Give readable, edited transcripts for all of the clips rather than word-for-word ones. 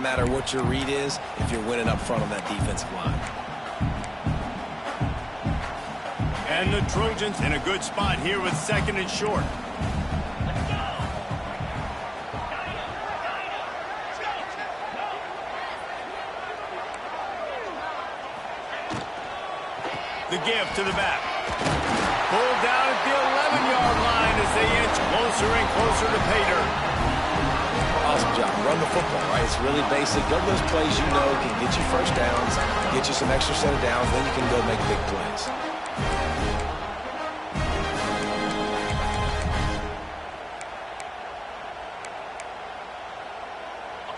matter what your read is if you're winning up front on that defensive line. And the Trojans in a good spot here with 2nd and short. The give to the back. Pulled down at the 11-yard line as they inch closer and closer to pay dirt. Awesome job. Run the football, right? It's really basic. Go to those plays you know can get you first downs, get you some extra set of downs, then you can go make big plays.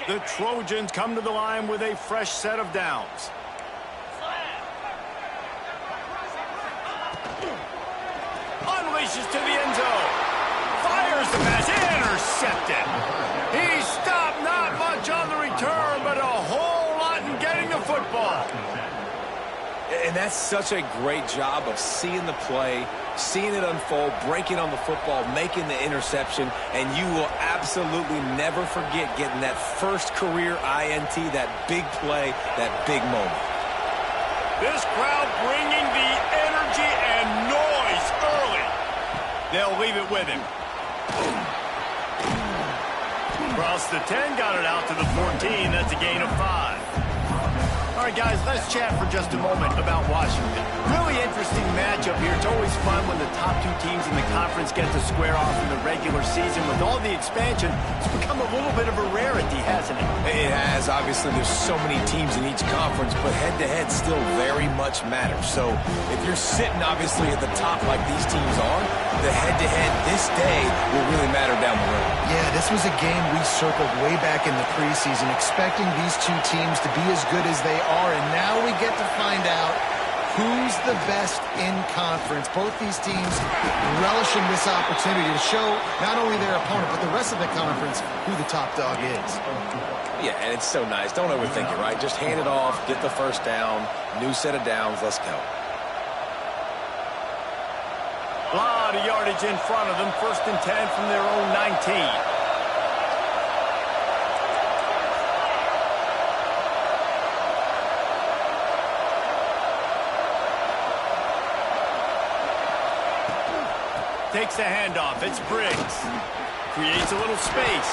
The Trojans come to the line with a fresh set of downs. Unleashes to the end zone. Fires the pass. Intercepted. He stopped, not much on the return, but a whole lot in getting the football. And that's such a great job of seeing the play, seeing it unfold, breaking on the football, making the interception, and you will absolutely never forget getting that first career INT, that big play, that big moment. This crowd bringing the energy and noise early. They'll leave it with him. Across the 10, got it out to the 14. That's a gain of 5. All right, guys, let's chat for just a moment about Washington. Really interesting matchup here. It's always fun when the top 2 teams in the conference get to square off in the regular season. With all the expansion, it's become a little bit of a rarity, hasn't it? It has. Obviously, there's so many teams in each conference, but head-to-head still very much matters. So if you're sitting, obviously, at the top like these teams are, the head-to-head this day will really matter down the road. Yeah, this was a game we circled way back in the preseason, expecting these 2 teams to be as good as they are, and now we get to find out who's the best in conference. Both these teams relishing this opportunity to show not only their opponent, but the rest of the conference who the top dog is. Yeah, and it's so nice. Don't overthink it, right? Just hand it off, get the first down, new set of downs, let's go. A lot of yardage in front of them. 1st and 10 from their own 19. Takes the handoff. It's Briggs. Creates a little space.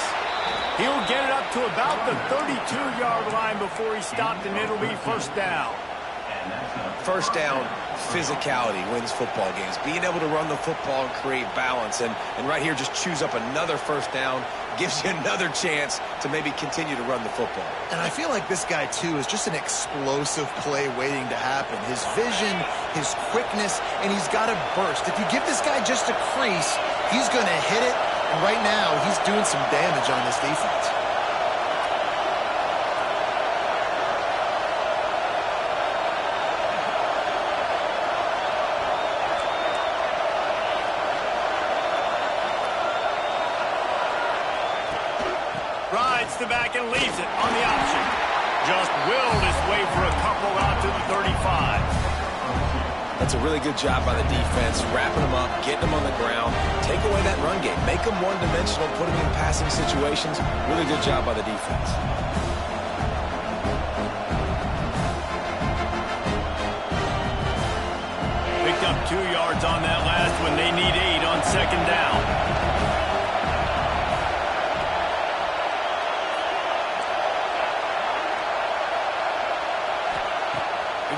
He'll get it up to about the 32-yard line before he stopped, and it'll be 1st down. First down, physicality wins football games. Being able to run the football and create balance. And right here, just choose up another 1st down. Gives you another chance to maybe continue to run the football. And I feel like this guy, too, is just an explosive play waiting to happen. His vision, his quickness, and he's got a burst. If you give this guy just a crease, he's going to hit it. And right now, he's doing some damage on this defense. Rides the back and leaves it on the option. Just willed his way for a couple out to the 35. That's a really good job by the defense, wrapping them up, getting them on the ground, take away that run game, make them one-dimensional, put them in passing situations. Really good job by the defense. Picked up 2 yards on that last one. They need 8 on 2nd down.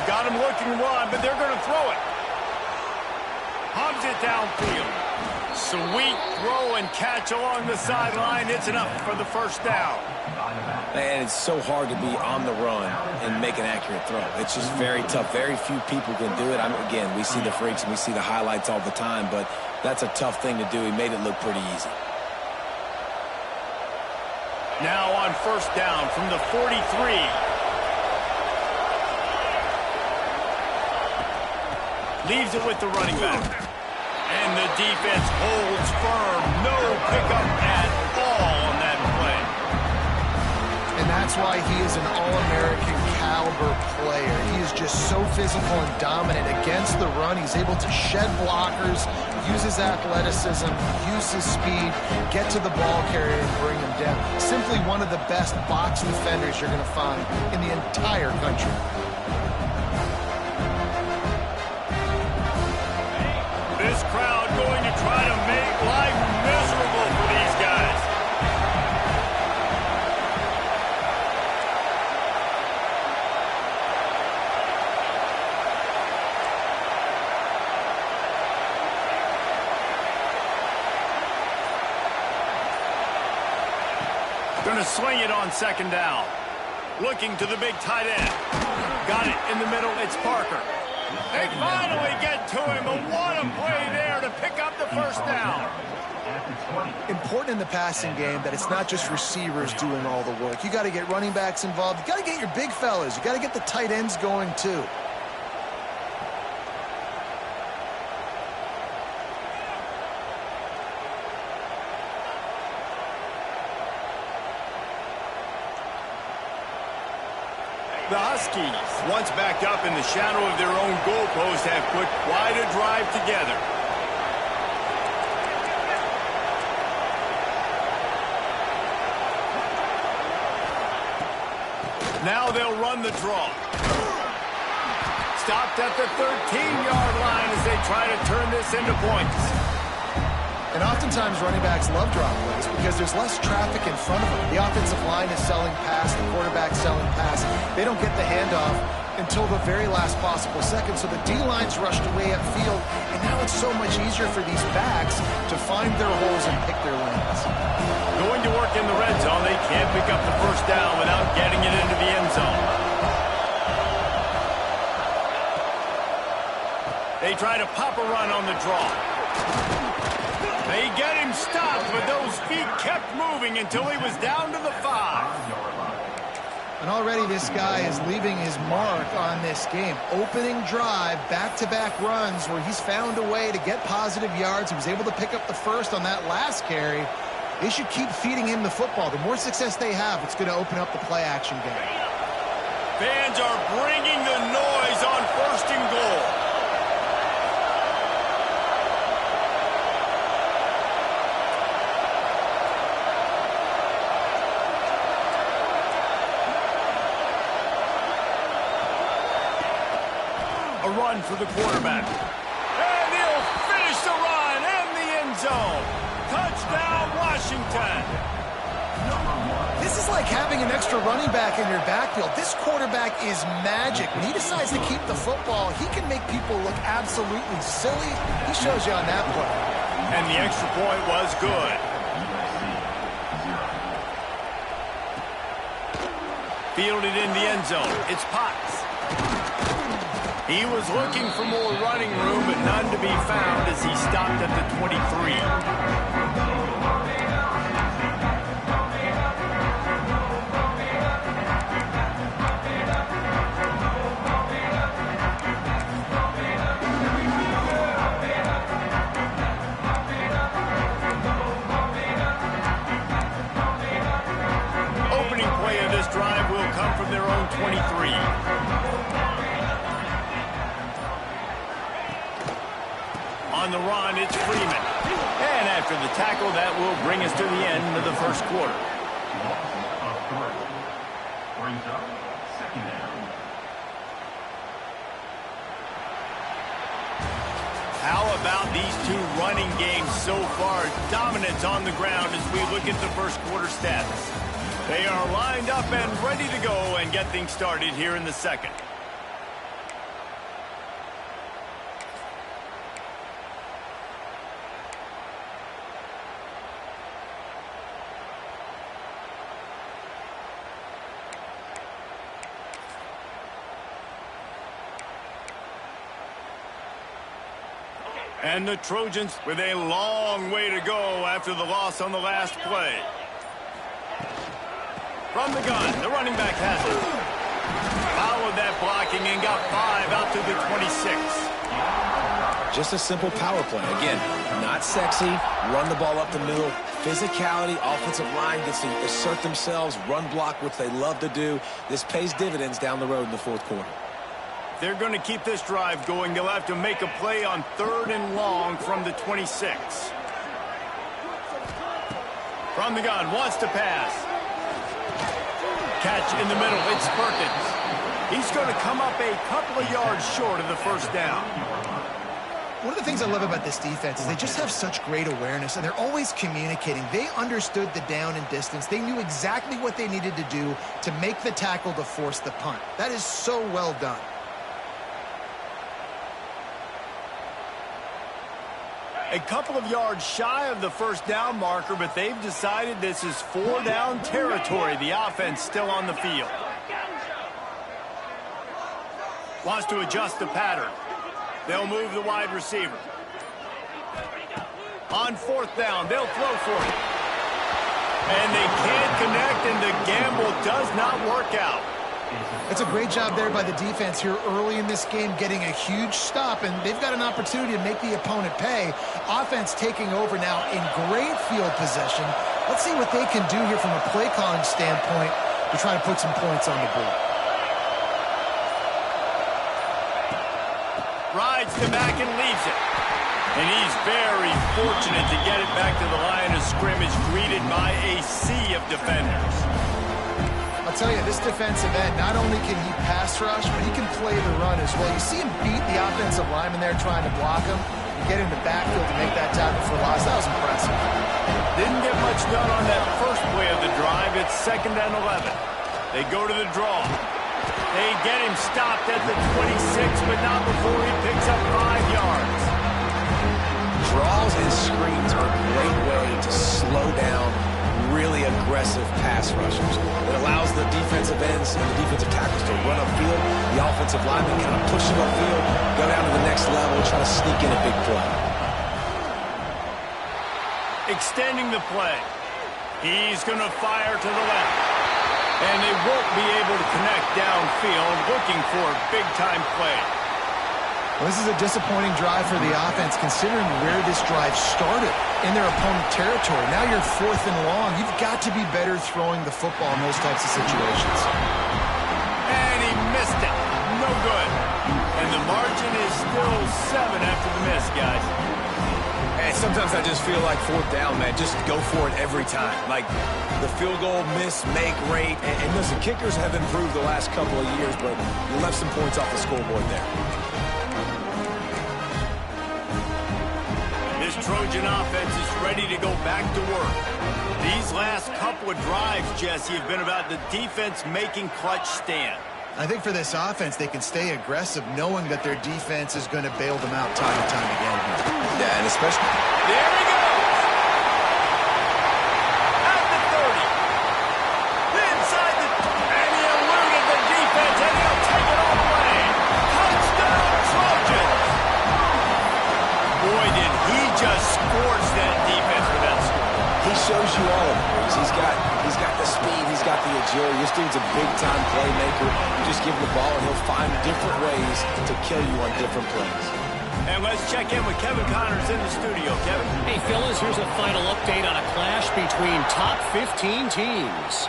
Got him looking to run, but they're going to throw it. Hogs it downfield. Sweet throw and catch along the sideline. It's enough for the 1st down. And it's so hard to be on the run and make an accurate throw. It's just very tough. Very few people can do it. Again, we see the freaks and we see the highlights all the time, but that's a tough thing to do. He made it look pretty easy. Now on 1st down from the 43. Leaves it with the running back. And the defense holds firm. No pickup at all on that play. And that's why he is an All-American caliber player. He is just so physical and dominant against the run. He's able to shed blockers, use his athleticism, use his speed, get to the ball carrier and bring him down. Simply one of the best box defenders you're going to find in the entire country. This crowd going to try to make life miserable for these guys. Going to swing it on second down. Looking to the big tight end. Got it in the middle. It's Parker. They finally get to him, and what a play there to pick up the first down. Important in the passing game that it's not just receivers doing all the work. You got to get running backs involved. You got to get your big fellas. You got to get the tight ends going too. The Huskies, once backed up in the shadow of their own goalpost, have put quite a drive together. Now they'll run the draw. Stopped at the 13-yard line as they try to turn this into points. And oftentimes running backs love drop plays because there's less traffic in front of them. The offensive line is selling pass, the quarterback's selling pass. They don't get the handoff until the very last possible second, so the D-line's rushed away upfield, and now it's so much easier for these backs to find their holes and pick their lanes. Going to work in the red zone. They can't pick up the first down without getting it into the end zone. They try to pop a run on the draw. They get him stopped, but those feet kept moving until he was down to the 5. And already this guy is leaving his mark on this game. Opening drive, back-to-back runs where he's found a way to get positive yards. He was able to pick up the first on that last carry. They should keep feeding him the football. The more success they have, it's going to open up the play-action game. Fans are bringing the noise on first and goal. A run for the quarterback. And he'll finish the run in the end zone. Touchdown, Washington. This is like having an extra running back in your backfield. This quarterback is magic. When he decides to keep the football, he can make people look absolutely silly. He shows you on that play. And the extra point was good. Fielded in the end zone. It's Potts. He was looking for more running room, but none to be found as he stopped at the 23. Opening play of this drive will come from their own 23. On the run, it's Freeman. And after the tackle, that will bring us to the end of the first quarter. How about these two running games so far? Dominance on the ground as we look at the first quarter stats. They are lined up and ready to go and get things started here in the second. And the Trojans with a long way to go after the loss on the last play. From the gun, the running back has it. Followed that blocking and got 5 out to the 26. Just a simple power play. Again, not sexy, run the ball up the middle. Physicality, offensive line gets to assert themselves, run block, which they love to do. This pays dividends down the road in the fourth quarter. They're going to keep this drive going. They'll have to make a play on 3rd and long from the 26. From the gun, wants to pass. Catch in the middle, it's Perkins. He's going to come up a couple of yards short of the first down. One of the things I love about this defense is they just have such great awareness, and they're always communicating. They understood the down and distance. They knew exactly what they needed to do to make the tackle to force the punt. That is so well done. A couple of yards shy of the first down marker, but they've decided this is 4-down territory. The offense still on the field. Wants to adjust the pattern. They'll move the wide receiver. On 4th down, they'll throw for it. And they can't connect, and the gamble does not work out. It's a great job there by the defense here early in this game, getting a huge stop, and they've got an opportunity to make the opponent pay. Offense taking over now in great field possession. Let's see what they can do here from a play calling standpoint to try to put some points on the board. Rides the back and leaves it. And he's very fortunate to get it back to the line of scrimmage, greeted by a sea of defenders. I'll tell you, this defensive end, not only can he pass rush, but he can play the run as well. You see him beat the offensive lineman there trying to block him and get in the backfield to make that tackle for loss. That was impressive. Didn't get much done on that first play of the drive. It's 2nd and 11. They go to the draw. They get him stopped at the 26, but not before he picks up 5 yards. Draws and screens are a great way to slow down really aggressive pass rushers. It allows the defensive ends and the defensive tackles to run upfield. The offensive linemen kind of push them upfield, go down to the next level, try to sneak in a big play. Extending the play. He's going to fire to the left. And they won't be able to connect downfield, looking for a big-time play. Well, this is a disappointing drive for the offense, considering where this drive started in their opponent territory. Now you're 4th and long. You've got to be better throwing the football in those types of situations. And he missed it. No good. And the margin is still 7 after the miss, guys. And sometimes I just feel like 4th down, man. Just go for it every time. Like the field goal miss, make rate. And listen, kickers have improved the last couple of years, but you left some points off the scoreboard there. This Trojan offense is ready to go back to work. These last couple of drives, Jesse, have been about the defense making clutch stand. I think for this offense, they can stay aggressive knowing that their defense is going to bail them out time and time again. Yeah, and especially... There he goes! At the 30. Inside the... And he eluded the defense, and he'll take it all the way. Touchdown, Trojans! Boy, did he just scorch that defense with that score. He shows you all of it. He's got the speed. He's got the agility. This dude's a big-time playmaker. You just give him the ball, and he'll find different ways to kill you on different plays. And let's check in with Kevin Connors in the studio. Kevin? Hey, fellas, here's a final update on a clash between top 15 teams.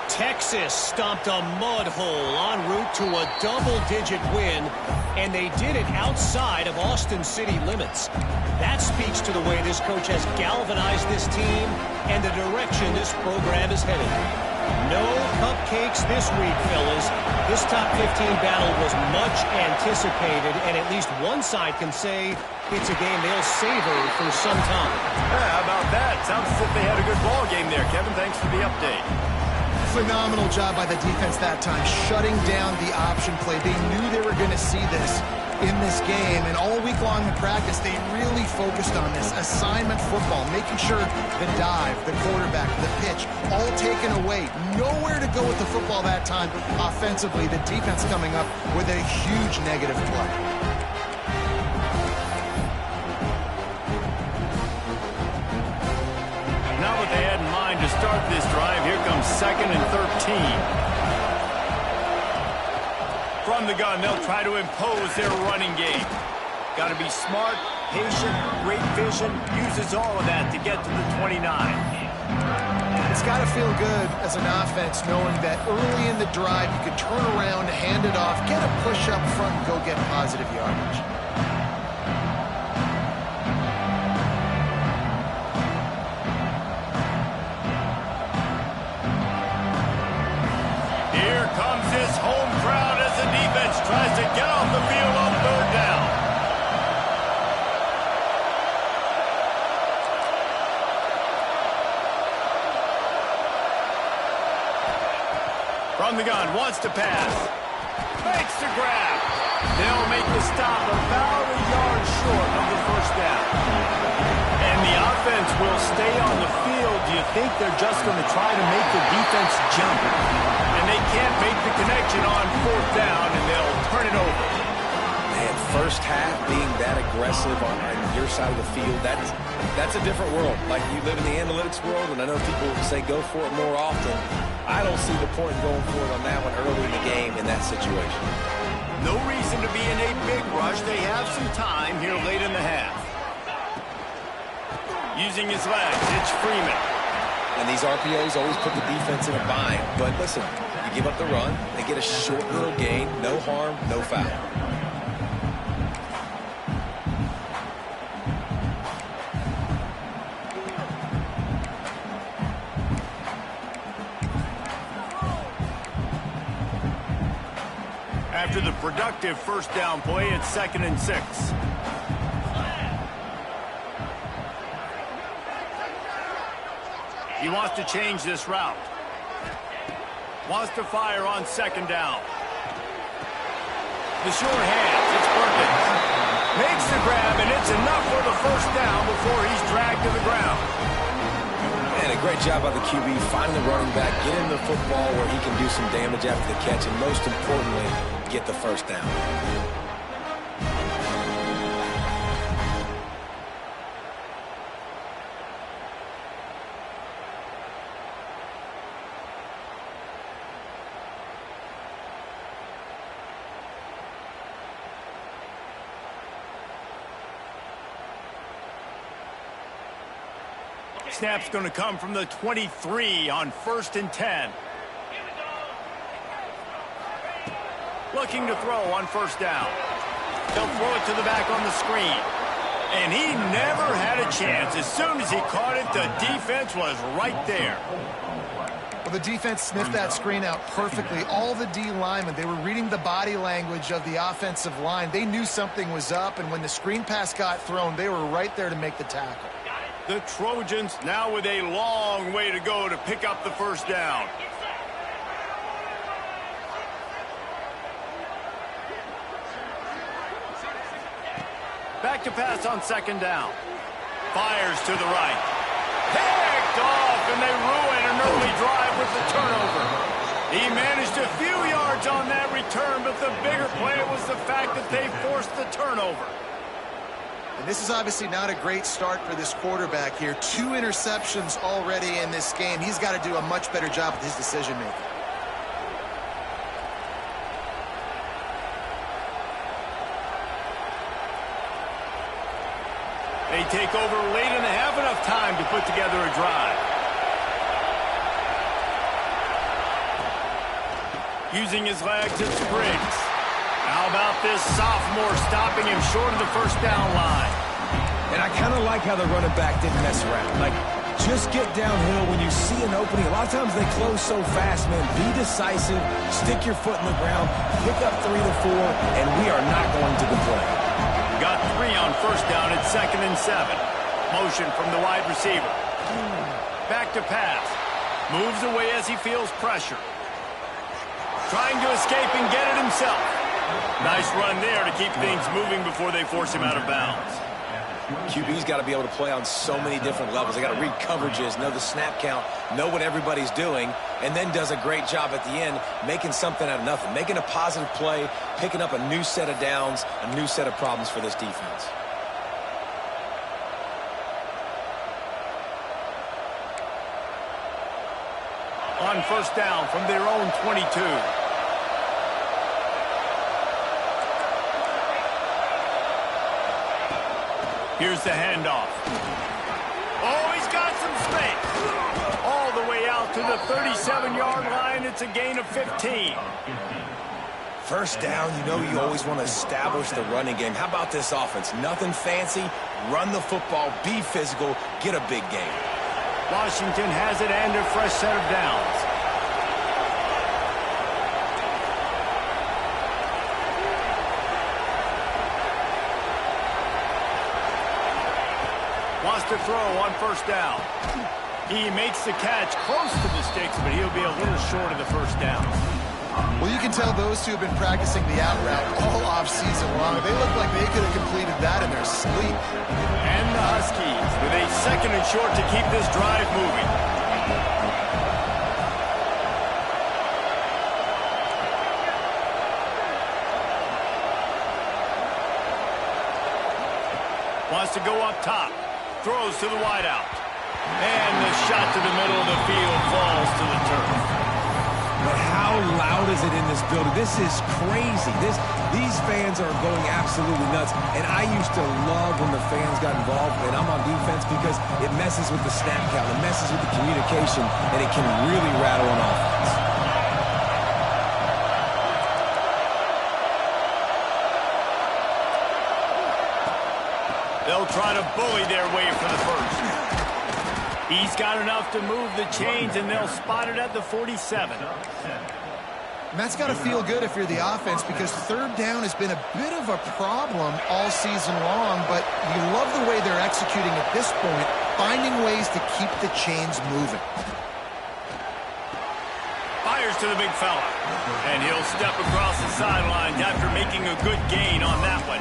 Texas stomped a mud hole en route to a double-digit win, and they did it outside of Austin city limits. That speaks to the way this coach has galvanized this team and the direction this program is headed. No cupcakes this week, fellas. This top 15 battle was much anticipated, and at least one side can say it's a game they'll savor for some time. Yeah, how about that? Sounds as if they had a good ball game there, Kevin. Thanks for the update. Phenomenal job by the defense that time, shutting down the option play. They knew they were going to see this in this game, and all week long in practice, they really focused on this assignment football, making sure the dive, the quarterback, the pitch, all taken away. Nowhere to go with the football that time offensively. The defense coming up with a huge negative play. Not what they had in mind to start this drive. Here comes 2nd and 13. From the gun, they'll try to impose their running game. Got to be smart, patient, great vision, uses all of that to get to the 29. It's got to feel good as an offense knowing that early in the drive you can turn around, hand it off, get a push up front, and go get positive yardage. Here comes this home crowd as the defense tries to get off the field on third down. From the gun, wants to pass. Makes the grab. They'll make the stop about a yard short of the first down. And the offense will stay on the field. Do you think they're just going to try to make the defense jump? And they can't make the connection on fourth down, and they'll turn it over. Man, first half being that aggressive on your side of the field, that's a different world. Like, you live in the analytics world, and I know people say go for it more often. I don't see the point in going for it on that one early in the game in that situation. No reason to be in a big rush. They have some time here late in the half. Using his legs, it's Freeman. And these RPOs always put the defense in a bind. But listen, you give up the run, they get a short little gain, no harm, no foul. After the productive first down play, it's 2nd and 6. He wants to change this route. Wants to fire on 2nd down. The short hands, it's Perkins. Makes the grab, and it's enough for the first down before he's dragged to the ground. And a great job by the QB, finding the running back, get him the football where he can do some damage after the catch, and most importantly, get the first down. Snap's going to come from the 23 on 1st and 10. Looking to throw on first down. He'll throw it to the back on the screen. And he never had a chance. As soon as he caught it, the defense was right there. Well, the defense sniffed that screen out perfectly. All the D linemen, they were reading the body language of the offensive line. They knew something was up, and when the screen pass got thrown, they were right there to make the tackle. The Trojans now with a long way to go to pick up the first down. Back to pass on 2nd down. Fires to the right. Picked off, and they ruin an early drive with the turnover. He managed a few yards on that return, but the bigger play was the fact that they forced the turnover. And this is obviously not a great start for this quarterback here. 2 interceptions already in this game. He's got to do a much better job with his decision-making. They take over late in the half, enough time to put together a drive. Using his legs, it's Briggs. How about this sophomore stopping him short of the first down line? And I kind of like how the running back didn't mess around. Like, just get downhill when you see an opening. A lot of times they close so fast, man. Be decisive, stick your foot in the ground, pick up 3 to 4, and we are not going to complain. Got 3 on first down at 2nd and 7. Motion from the wide receiver. Back to pass. Moves away as he feels pressure. Trying to escape and get it himself. Nice run there to keep things moving before they force him out of bounds. QB's got to be able to play on so many different levels. They got to read coverages, know the snap count, know what everybody's doing, and then does a great job at the end making something out of nothing, making a positive play, picking up a new set of downs, a new set of problems for this defense. On first down from their own 22. Here's the handoff. Oh, he's got some space. All the way out to the 37-yard line. It's a gain of 15. First down, you know you always want to establish the running game. How about this offense? Nothing fancy. Run the football, be physical, get a big gain. Washington has it and a fresh set of downs. Wants to throw on first down. He makes the catch close to the sticks, but he'll be a little short of the first down. Well, you can tell those two have been practicing the out route all off-season long. They look like they could have completed that in their sleep. And the Huskies with a second and short to keep this drive moving. Wants to go up top. Throws to the wideout. And the shot to the middle of the field falls to the turf. But how loud is it in this building? This is crazy. These fans are going absolutely nuts. And I used to love when the fans got involved, and I'm on defense, because it messes with the snap count. It messes with the communication, and it can really rattle an offense. They'll try to bully their way for the first. He's got enough to move the chains, and they'll spot it at the 47. And that's got to feel good if you're the offense, because third down has been a bit of a problem all season long, but you love the way they're executing at this point, finding ways to keep the chains moving. Fires to the big fella, and he'll step across the sidelines after making a good gain on that one.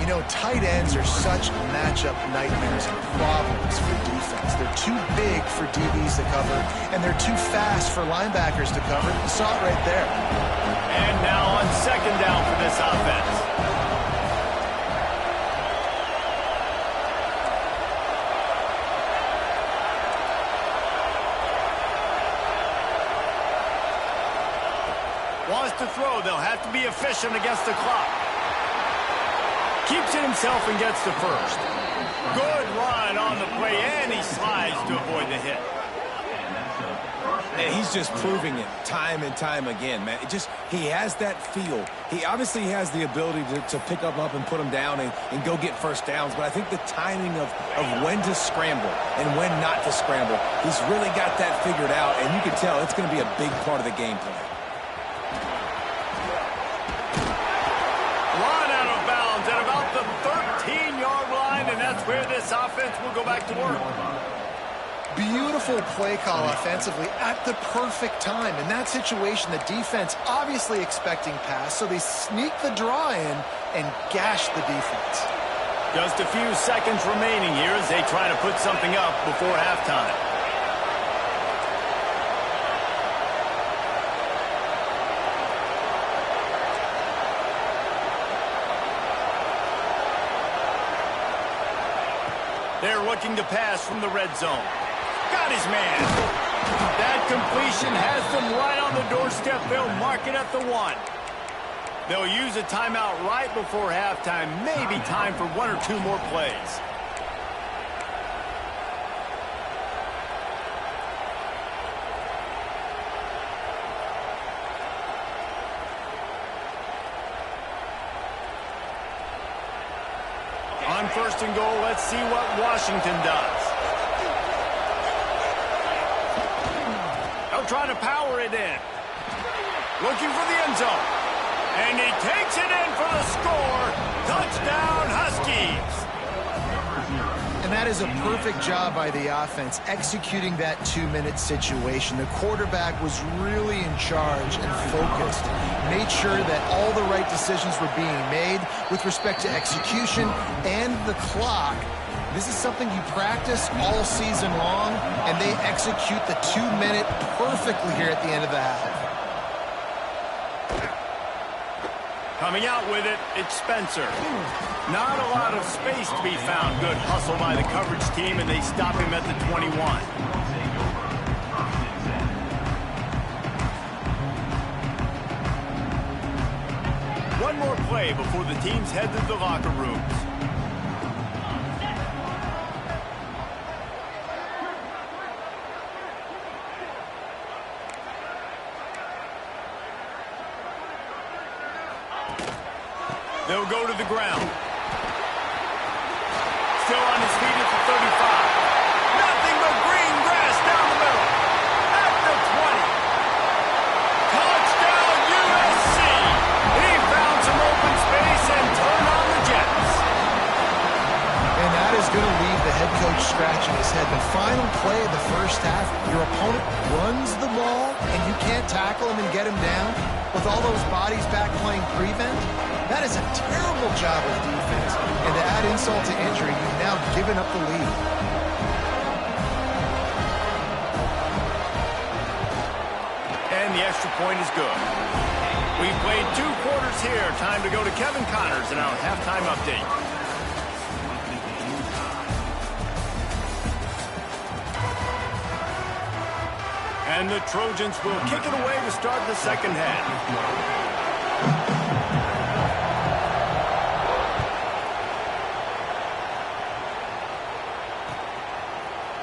You know, tight ends are such matchup nightmares and problems for defense. They're too big for DBs to cover, and they're too fast for linebackers to cover. You saw it right there. And now on second down for this offense. Wants to throw. They'll have to be efficient against the clock. Keeps it himself and gets the first. Good run on the play, and he slides to avoid the hit. And he's just proving it time and time again, man. He has that feel. He obviously has the ability to pick up and put them down and go get first downs, but I think the timing of when to scramble and when not to scramble, he's really got that figured out, and you can tell it's going to be a big part of the game plan. Where this offense will go back to work. Beautiful play call offensively at the perfect time. In that situation, the defense obviously expecting pass, so they sneak the draw in and gash the defense. Just a few seconds remaining here as they try to put something up before halftime. They're looking to pass from the red zone. Got his man. That completion has them right on the doorstep. They'll mark it at the 1. They'll use a timeout right before halftime. Maybe time for one or two more plays. On first and goal, let's see what Washington does. They'll try to power it in. Looking for the end zone. And he takes it in for the score. Touchdown, Huskies. And that is a perfect job by the offense, executing that 2-minute situation. The quarterback was really in charge and focused. Made sure that all the right decisions were being made with respect to execution and the clock. This is something you practice all season long, and they execute the 2-minute perfectly here at the end of the half. Coming out with it, it's Spencer. Not a lot of space to be found. Good hustle by the coverage team, and they stop him at the 21. One more play before the teams head to the locker rooms. They'll go to the ground. Still on his feet at the 35. Nothing but green grass down the middle. At the 20. Touchdown, USC. He found some open space and turned on the Jets. And that is going to leave the head coach scratching his head. The final play of the first half, your opponent runs the ball, and you can't tackle him and get him down with all those bodies back playing prevent. That is a terrible job of defense. And to add insult to injury, you've now given up the lead. And the extra point is good. We played 2 quarters here. Time to go to Kevin Connors in our halftime update. And the Trojans will kick it away to start the second half.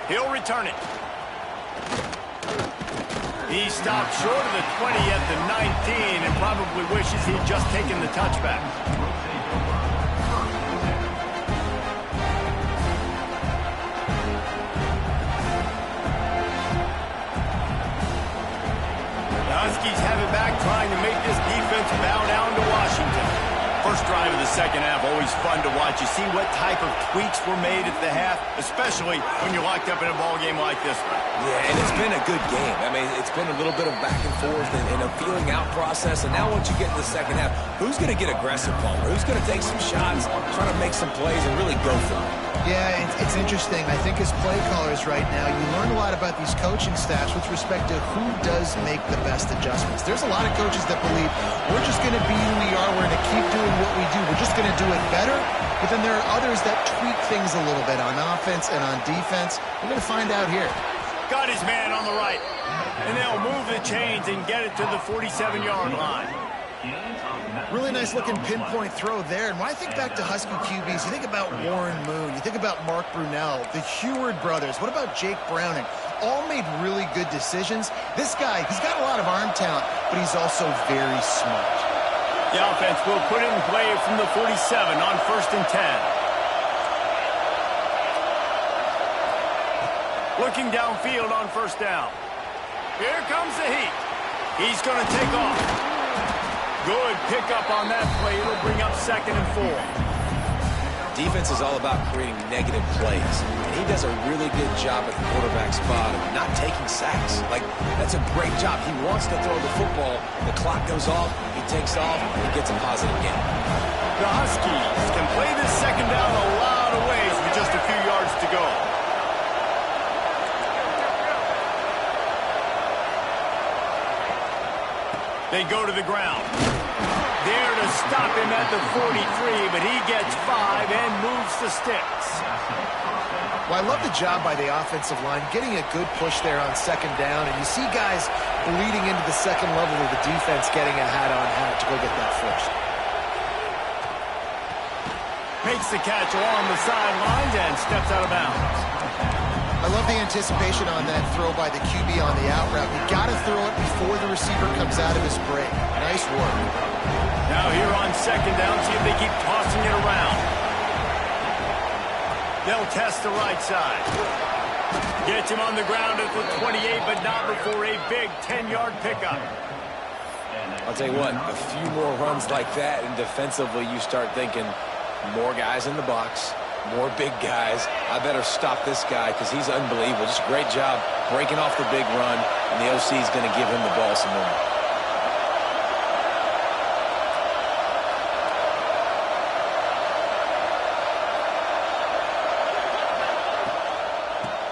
He'll return it. He stopped short of the 20 at the 19 and probably wishes he'd just taken the touchback. The Huskies have it back, trying to make this defense bow down to Washington. First drive of the second half, always fun to watch. You see what type of tweaks were made at the half, especially when you're locked up in a ball game like this one. Yeah, and it's been a good game. I mean, it's been a little bit of back and forth and a feeling out process. And now once you get in the second half, who's going to get aggressive, Palmer? Who's going to take some shots, try to make some plays, and really go for it? Yeah, it's interesting. I think as play callers right now, you learn a lot about these coaching staffs with respect to who does make the best adjustments. There's a lot of coaches that believe we're just going to be who we are. We're going to keep doing what we do. We're just going to do it better. But then there are others that tweak things a little bit on offense and on defense. We're going to find out here. Got his man on the right. And they'll move the chains and get it to the 47-yard line. Really nice looking pinpoint throw there. And when I think back to Husky QBs, you think about Warren Moon, you think about Mark Brunell, the Heward brothers. What about Jake Browning? All made really good decisions. This guy, he's got a lot of arm talent, but he's also very smart. The offense will put it in play from the 47 on 1st and 10. Looking downfield on 1st down. Here comes the heat. He's going to take off. Good pickup on that play. It'll bring up 2nd and 4. Defense is all about creating negative plays. And he does a really good job at the quarterback spot of not taking sacks. Like, that's a great job. He wants to throw the football. The clock goes off. He takes off. He gets a positive gain. The Huskies can play this 2nd down a lot of ways with just a few yards to go. They go to the ground. There to stop him at the 43, but he gets 5 and moves the sticks. Well, I love the job by the offensive line, getting a good push there on 2nd down, and you see guys bleeding into the 2nd level of the defense getting a hat-on-hat to go get that first. Makes the catch along the sidelines and steps out of bounds. I love the anticipation on that throw by the QB on the out route. You got to throw it before the receiver comes out of his break. Nice work. Now here on 2nd down, see if they keep tossing it around. They'll test the right side. Gets him on the ground at the 28, but not before a big 10-yard pickup. I'll tell you what, a few more runs like that, and defensively you start thinking more guys in the box, more big guys. I better stop this guy because he's unbelievable. Just a great job breaking off the big run, and the OC is going to give him the ball some more.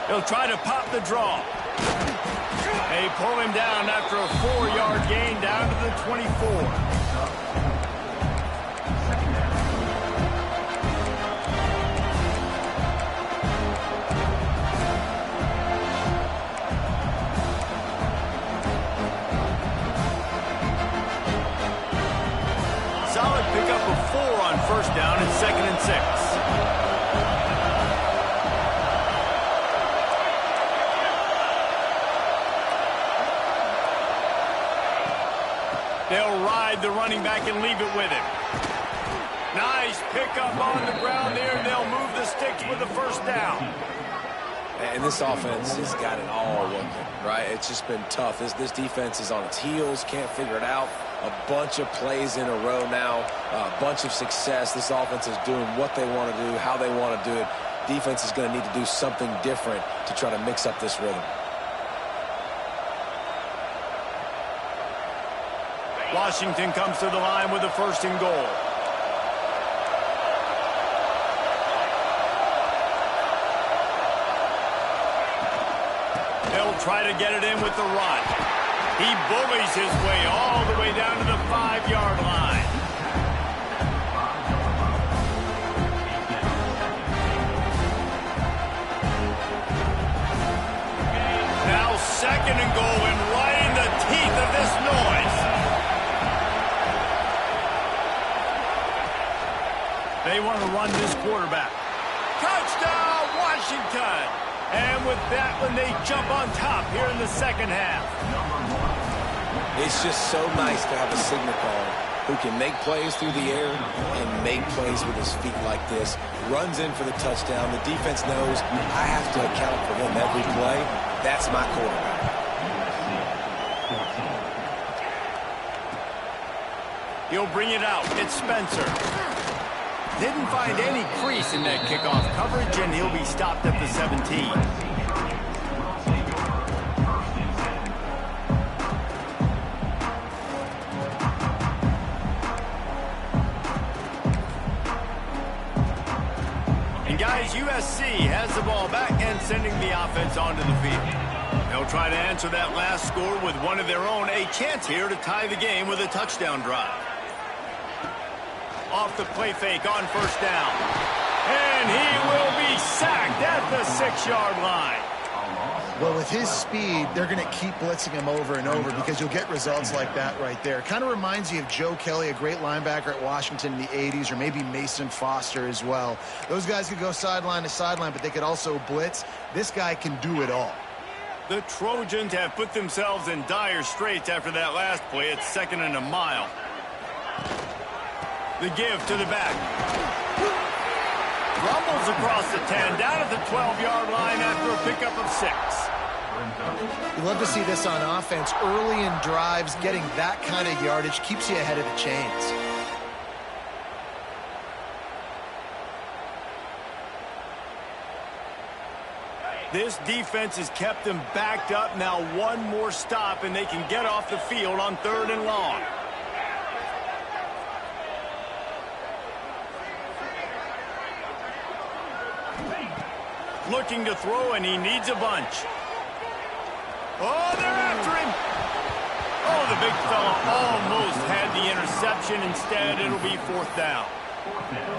He'll try to pop the draw. They pull him down after a 4-yard gain down to the 24. Solid pickup of 4 on 1st down and 2nd and 6. They'll ride the running back and leave it with him. Nice pickup on the ground there, and they'll move the sticks with the first down. And this offense has got it all working, right? It's just been tough. This defense is on its heels, can't figure it out. A bunch of plays in a row now, a bunch of success. This offense is doing what they want to do, how they want to do it. Defense is going to need to do something different to try to mix up this rhythm. Washington comes to the line with a 1st and goal. They'll try to get it in with the run. He bullies his way all the way down to the 5-yard line. Now 2nd and goal, and right in the teeth of this noise. They want to run this quarterback. Touchdown, Washington! And with that one, they jump on top here in the 2nd half. It's just so nice to have a signal caller who can make plays through the air and make plays with his feet like this. Runs in for the touchdown. The defense knows I have to account for him every play. That's my quarterback. He'll bring it out. It's Spencer. Didn't find any crease in that kickoff coverage, and he'll be stopped at the 17. And guys, USC has the ball back and sending the offense onto the field. They'll try to answer that last score with one of their own, a chance here to tie the game with a touchdown drive. Off the play fake on 1st down. And he will be sacked at the 6-yard line. Well, with his speed, they're going to keep blitzing him over and over because you'll get results like that right there. Kind of reminds you of Joe Kelly, a great linebacker at Washington in the 80s, or maybe Mason Foster as well. Those guys could go sideline to sideline, but they could also blitz. This guy can do it all. The Trojans have put themselves in dire straits after that last play. It's 2nd and a mile. The give to the back. Rumbles across the 10, down at the 12-yard line after a pickup of 6. You love to see this on offense. Early in drives, getting that kind of yardage keeps you ahead of the chains. This defense has kept them backed up. Now one more stop, and they can get off the field on 3rd and long. Looking to throw, and he needs a bunch. Oh, they're after him. Oh, the big fella almost had the interception. Instead, it'll be 4th down.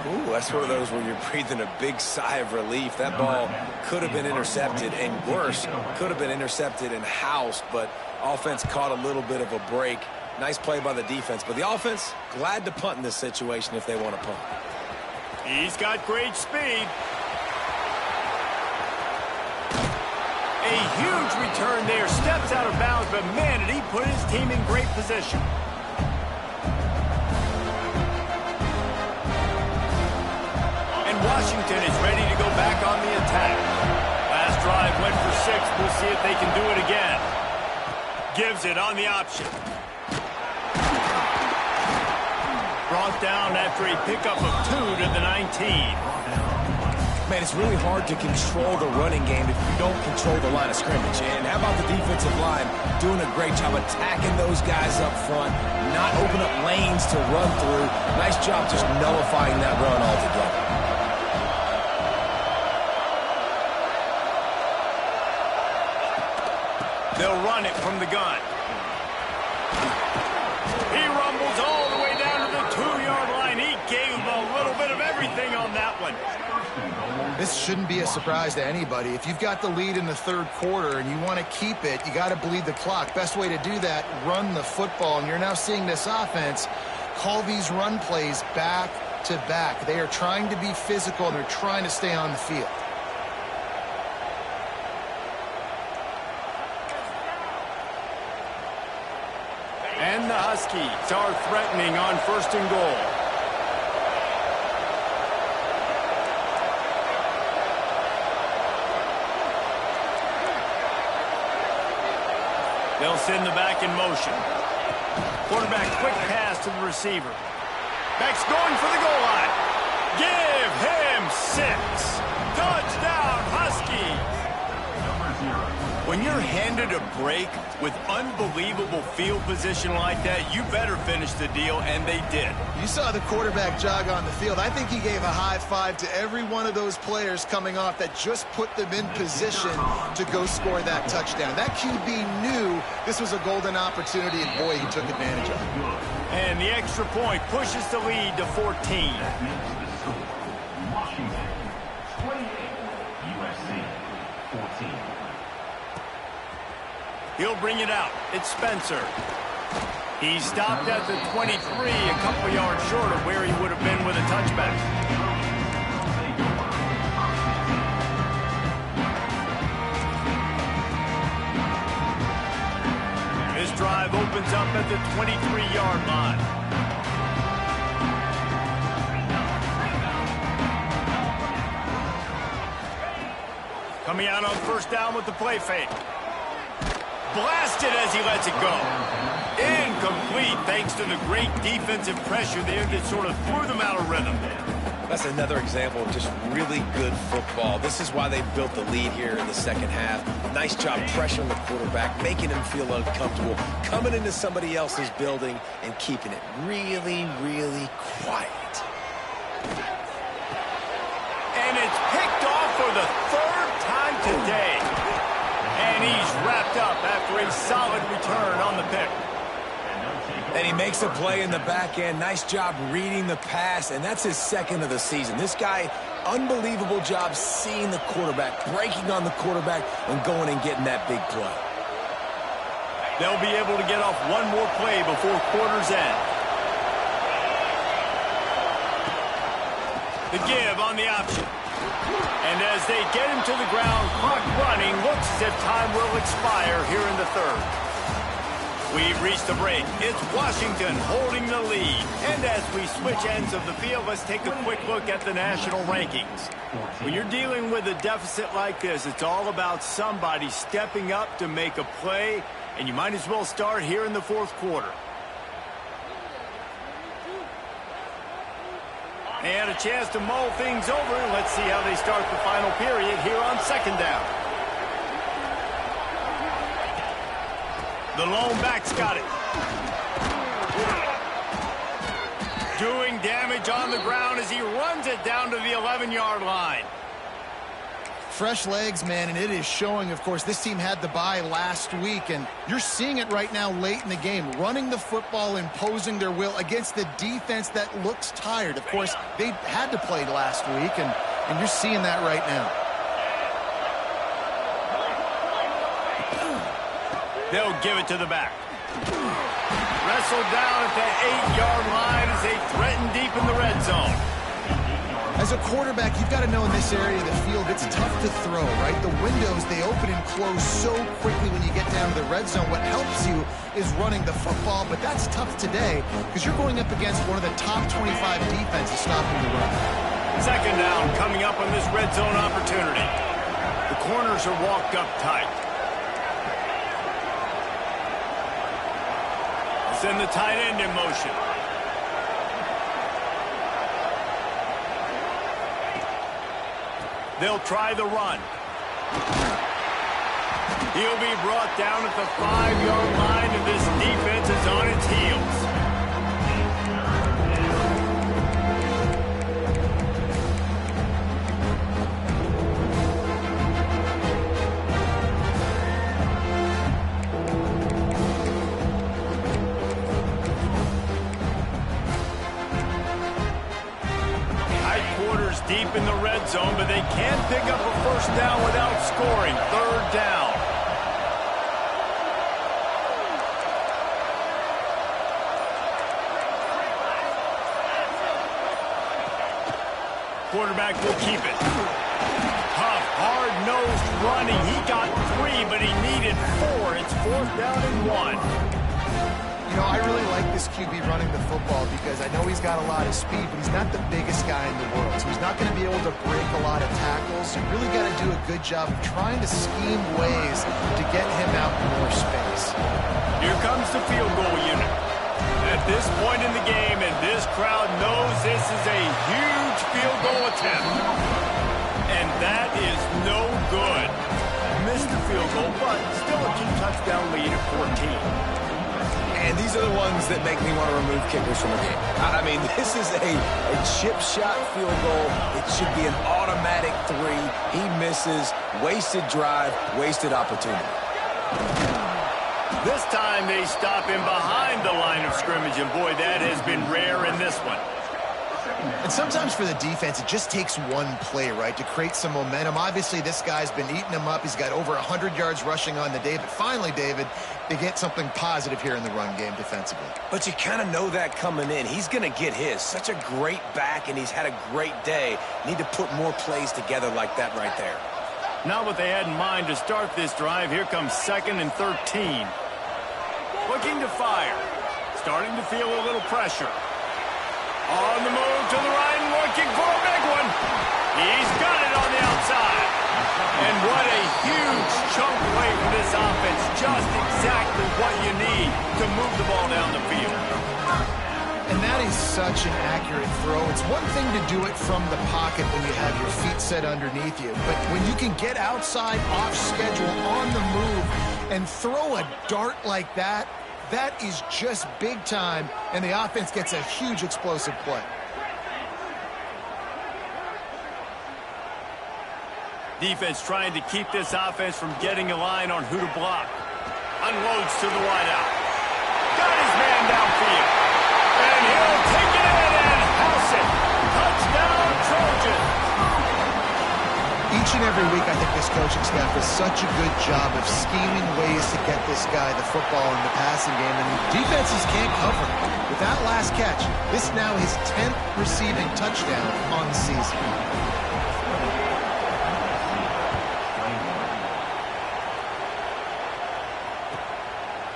Ooh, that's one of those where you're breathing a big sigh of relief. That ball could have been intercepted, and worse, could have been intercepted and housed, but offense caught a little bit of a break. Nice play by the defense, but the offense, glad to punt in this situation if they want to punt. He's got great speed. A huge return there. Steps out of bounds, but man, did he put his team in great position. And Washington is ready to go back on the attack. Last drive went for 6. We'll see if they can do it again. Gives it on the option. Brought down after a pickup of 2 to the 19. Man, it's really hard to control the running game if you don't control the line of scrimmage. And how about the defensive line doing a great job attacking those guys up front, not open up lanes to run through. Nice job just nullifying that run altogether. They'll run it from the gun. He rumbles all the way down to the 2-yard line. He gave him a little bit of everything on that one. This shouldn't be a surprise to anybody. If you've got the lead in the 3rd quarter and you want to keep it, you got to bleed the clock. Best way to do that, run the football. And you're now seeing this offense call these run plays back to back. They are trying to be physical, and they're trying to stay on the field. And the Huskies are threatening on 1st and goal. They'll send the back in motion. Quarterback quick pass to the receiver. Back's going for the goal line. Give him 6. Touchdown, Huskies. When you're handed a break with unbelievable field position like that, you better finish the deal, and they did. You saw the quarterback jog on the field. I think he gave a high five to every one of those players coming off that just put them in position to go score that touchdown. That QB knew this was a golden opportunity, and boy, he took advantage of it. And the extra point pushes the lead to 14. Washington, 28, USC, 14. He'll bring it out. It's Spencer. He stopped at the 23, a couple yards short of where he would have been with a touchback. This drive opens up at the 23-yard line. Coming out on first down with the play fake. Blasted as he lets it go. Incomplete thanks to the great defensive pressure there that sort of threw them out of rhythm. That's another example of just really good football. This is why they built the lead here in the second half. Nice job pressuring the quarterback, making him feel uncomfortable, coming into somebody else's building and keeping it really, really quiet. And it's picked off for the third time today. And he's wrapped up after a solid return on the pick. And he makes a play in the back end. Nice job reading the pass, and that's his second of the season. This guy, unbelievable job seeing the quarterback, breaking on the quarterback, and going and getting that big play. They'll be able to get off one more play before quarter's end. The give on the option. And as they get him to the ground, clock running, looks as if time will expire here in the third. We've reached the break. It's Washington holding the lead. And as we switch ends of the field, let's take a quick look at the national rankings. When you're dealing with a deficit like this, it's all about somebody stepping up to make a play, and you might as well start here in the fourth quarter. And a chance to mull things over. Let's see how they start the final period here on second down. The lone back's got it. Doing damage on the ground as he runs it down to the 11-yard line. Fresh legs, man, and it is showing, of course. This team had the bye last week, and you're seeing it right now late in the game. Running the football, imposing their will against the defense that looks tired. Of course, they had to play last week, and you're seeing that right now. They'll give it to the back. Wrestled down at the 8-yard line as they threaten deep in the red zone. As a quarterback, you've got to know in this area of the field, it's tough to throw, right? The windows, they open and close so quickly when you get down to the red zone. What helps you is running the football, but that's tough today because you're going up against one of the top 25 defenses stopping the run. Second down coming up on this red zone opportunity. The corners are walked up tight. Send the tight end in motion. They'll try the run. He'll be brought down at the 5-yard line, and this defense is on its heels. Deep in the red zone, but they can't pick up a first down without scoring. Third down. Quarterback will keep it. Tough, hard-nosed running. He got 3, but he needed 4. It's 4th down and 1. You know, I really like this QB running the football because I know he's got a lot of speed, but he's not the biggest guy in the world. So he's not going to be able to break a lot of tackles. You really got to do a good job of trying to scheme ways to get him out in more space. Here comes the field goal unit. At this point in the game, and this crowd knows this is a huge field goal attempt. And that is no good. Missed the field goal, but still a 2-touchdown lead at 14. And these are the ones that make me want to remove kickers from the game. I mean, this is a chip shot field goal. It should be an automatic 3. He misses. Wasted drive, wasted opportunity. This time they stop him behind the line of scrimmage, and boy, that has been rare in this one. And sometimes for the defense, it just takes one play, right, to create some momentum. Obviously, this guy's been eating them up. He's got over 100 yards rushing on the day. But finally, David, they get something positive here in the run game defensively. But you kind of know that coming in. He's going to get his. Such a great back, and he's had a great day. Need to put more plays together like that right there. Not what they had in mind to start this drive. Here comes 2nd and 13. Looking to fire. Starting to feel a little pressure. On the move to the right and looking for a big one. He's got it on the outside. And what a huge chunk play for this offense. Just exactly what you need to move the ball down the field. And that is such an accurate throw. It's one thing to do it from the pocket when you have your feet set underneath you. But when you can get outside, off schedule, on the move, and throw a dart like that, that is just big time, and the offense gets a huge explosive play. Defense trying to keep this offense from getting a line on who to block. Unloads to the wideout. Got his man downfield. And he'll take it in and house it. Touchdown, Trojan. Each and every week, I think this coaching staff does such a good job of scheming ways to get this guy the football in the passing game, and defenses can't cover it. With that last catch, this is now his 10th receiving touchdown on the season.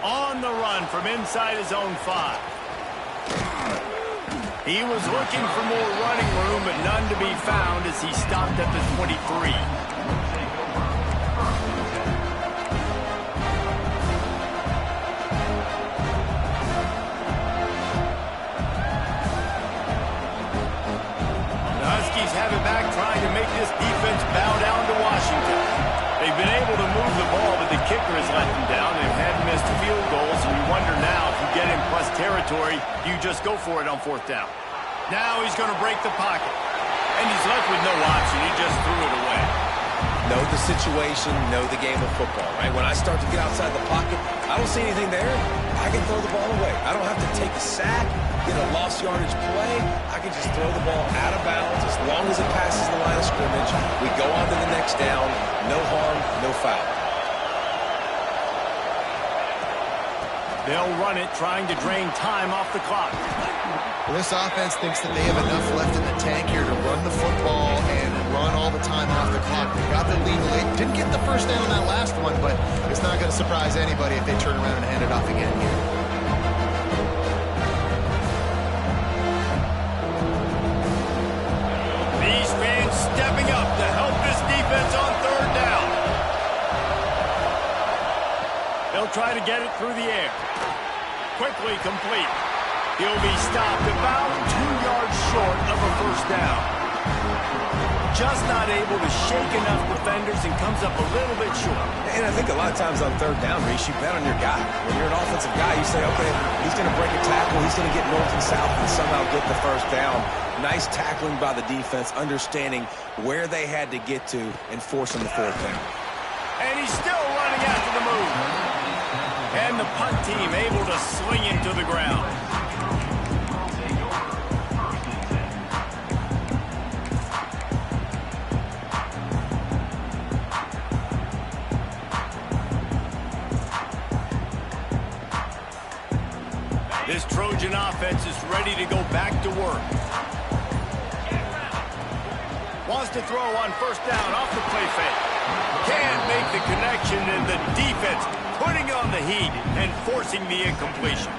On the run from inside his own 5. He was looking for more running room, but none to be found as he stopped at the 23. The Huskies have it back, trying to make this defense bow down to Washington. They've been able to move the ball, but the kicker has let them down. They've had missed field goals, and you wonder now, if you get in plus territory, you just go for it on 4th down. Now he's going to break the pocket. And he's left with no option. He just threw it away. Know the situation, know the game of football, right? When I start to get outside the pocket, I don't see anything there. I can throw the ball away. I don't have to take a sack, get a lost yardage play. I can just throw the ball out of bounds as long as it passes the line of scrimmage. We go on to the next down. No harm, no foul. They'll run it, trying to drain time off the clock. Well, this offense thinks that they have enough left in the tank here to run the football and run all the time off the clock. They got the lead late. Didn't get the first down on that last one, but it's not going to surprise anybody if they turn around and hand it off again here. These fans stepping up to help this defense on 3rd down. They'll try to get it through the air. Quickly complete. He'll be stopped about 2 yards short of a 1st down. Just not able to shake enough defenders and comes up a little bit short. And I think a lot of times on 3rd down, Reese, you bet on your guy. When you're an offensive guy, you say, okay, he's going to break a tackle, he's going to get north and south and somehow get the 1st down. Nice tackling by the defense, understanding where they had to get to and forcing the 4th down. And he's still running after the move. And the punt team able to sling him to the ground. This Trojan offense is ready to go back to work. Wants to throw on 1st down off the play fake. Can't make the connection, and the defense putting on the heat and forcing the incompletion.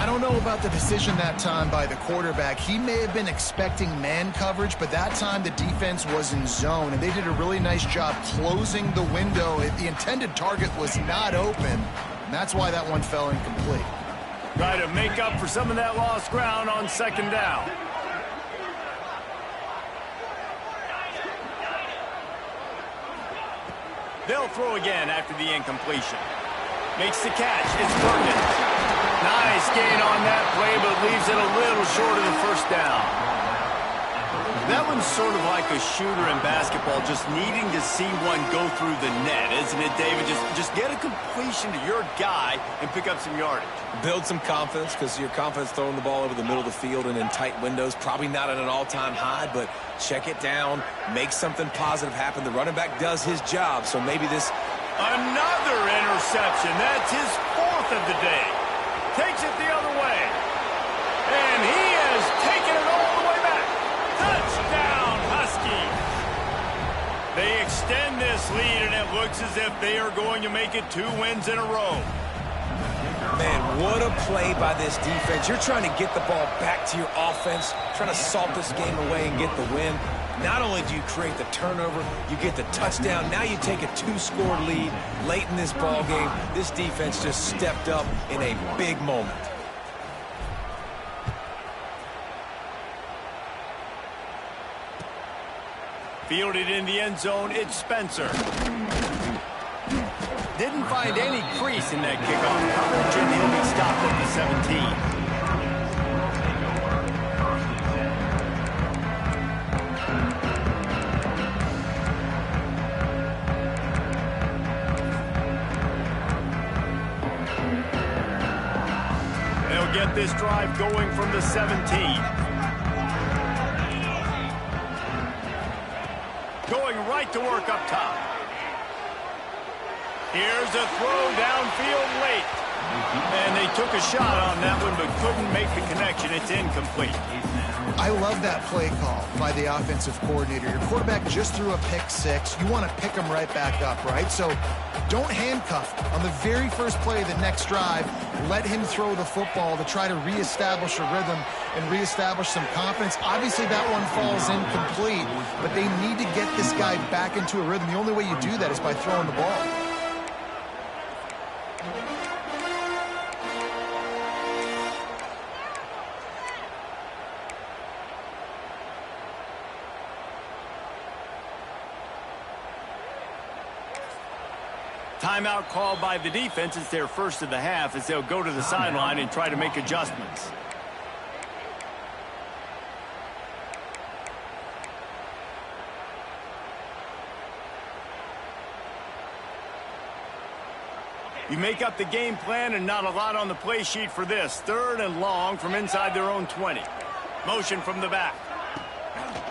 I don't know about the decision that time by the quarterback. He may have been expecting man coverage, but that time the defense was in zone, and they did a really nice job closing the window. The intended target was not open, and that's why that one fell incomplete. Try to make up for some of that lost ground on second down. They'll throw again after the incompletion. Makes the catch. It's Burton. Nice gain on that play, but leaves it a little short of the first down. That one's sort of like a shooter in basketball, just needing to see one go through the net, isn't it, David? Just get a completion to your guy and pick up some yardage. Build some confidence, because your confidence throwing the ball over the middle of the field and in tight windows, probably not at an all-time high, but check it down, make something positive happen. The running back does his job, so maybe this... Another interception. That's his fourth of the day. Takes it the other way. And he has taken it all the way back. Touchdown, Huskies. They extend this lead, and it looks as if they are going to make it 2 wins in a row. Man, what a play by this defense. You're trying to get the ball back to your offense, trying to salt this game away and get the win. Not only do you create the turnover, you get the touchdown. Now you take a 2-score lead late in this ball game. This defense just stepped up in a big moment. Fielded in the end zone, it's Spencer. Didn't find any crease in that kickoff coverage, and he'll be stopped at the 17. They'll get this drive going from the 17. Going right to work up top. Here's a throw downfield late. And they took a shot on that one, but couldn't make the connection. It's incomplete. I love that play call by the offensive coordinator. Your quarterback just threw a pick six. You want to pick him right back up, right? So don't handcuff him. On the very first play of the next drive, let him throw the football to try to reestablish a rhythm and reestablish some confidence. Obviously, that one falls incomplete, but they need to get this guy back into a rhythm. The only way you do that is by throwing the ball. Timeout called by the defense. It's their first of the half as they'll go to the sideline and try to make adjustments. You make up the game plan and not a lot on the play sheet for this. 3rd and long from inside their own 20. Motion from the back.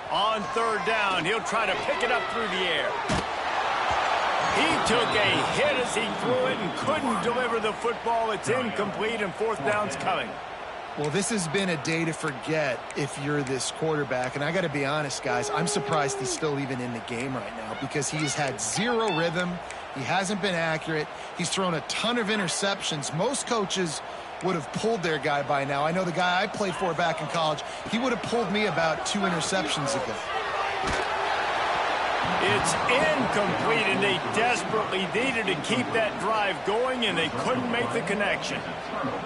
On 3rd down, he'll try to pick it up through the air. He took a hit as he threw it and couldn't deliver the football. It's incomplete, and 4th down's coming. Well, this has been a day to forget if you're this quarterback. And I got to be honest, guys, I'm surprised he's still even in the game right now because he has had zero rhythm. He hasn't been accurate. He's thrown a ton of interceptions. Most coaches would have pulled their guy by now. I know the guy I played for back in college, he would have pulled me about 2 interceptions ago. It's incomplete, and they desperately needed to keep that drive going, and they couldn't make the connection.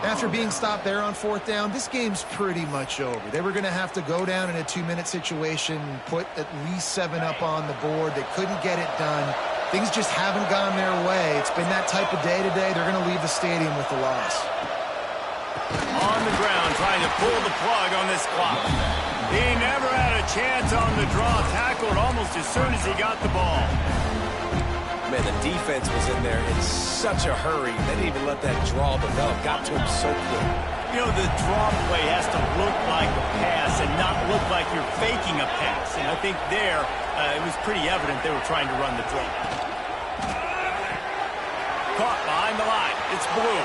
After being stopped there on 4th down, this game's pretty much over. They were going to have to go down in a 2-minute situation, put at least 7 up on the board. They couldn't get it done. Things just haven't gone their way. It's been that type of day today. They're going to leave the stadium with the loss. On the ground, trying to pull the plug on this clock. He never had a chance on the draw. Tackled almost as soon as he got the ball. Man, the defense was in there in such a hurry. They didn't even let that draw develop. Got to him so quick. You know, the draw play has to look like a pass and not look like you're faking a pass. And I think there, it was pretty evident they were trying to run the draw. Caught behind the line. It's Blue.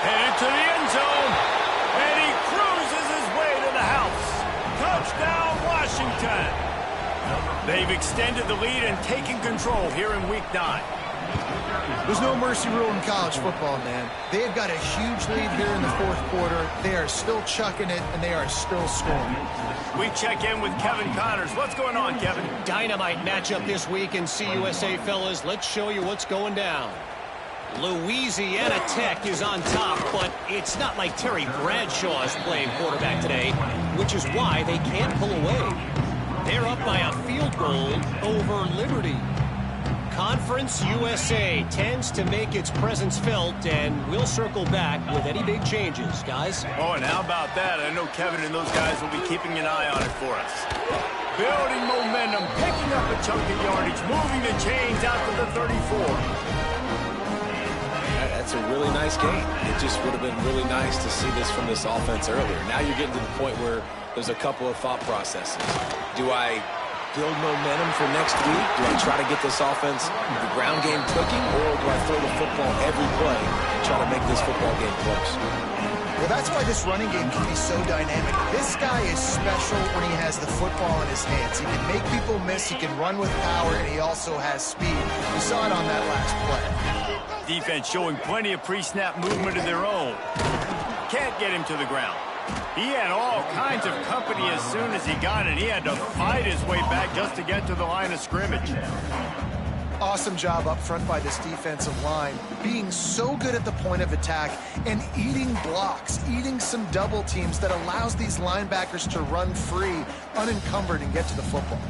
Headed to the end zone. And he cruises his way to the house. Touchdown, Washington. They've extended the lead and taken control here in Week 9. There's no mercy rule in college football, man. They've got a huge lead here in the fourth quarter. They are still chucking it, and they are still scoring. We check in with Kevin Connors. What's going on, Kevin? Dynamite matchup this week in CUSA, fellas. Let's show you what's going down. Louisiana Tech is on top, but it's not like Terry Bradshaw is playing quarterback today, which is why they can't pull away. They're up by a field goal over Liberty. Conference USA tends to make its presence felt, and we'll circle back with any big changes, guys. Oh, and how about that? I know Kevin and those guys will be keeping an eye on it for us. Building momentum, picking up a chunk of yardage, moving the chains out to the 34. That's a really nice game. It just would have been really nice to see this from this offense earlier. Now you're getting to the point where there's a couple of thought processes. Do I build momentum for next week? Do I try to get this offense, the ground game cooking, or do I throw the football every play and try to make this football game close? Well, that's why this running game can be so dynamic. This guy is special when he has the football in his hands. He can make people miss, he can run with power, and he also has speed. We saw it on that last play. Defense showing plenty of pre-snap movement of their own. Can't get him to the ground. He had all kinds of company as soon as he got it. He had to fight his way back just to get to the line of scrimmage. Awesome job up front by this defensive line, being so good at the point of attack and eating blocks, eating some double teams that allows these linebackers to run free, unencumbered, and get to the football.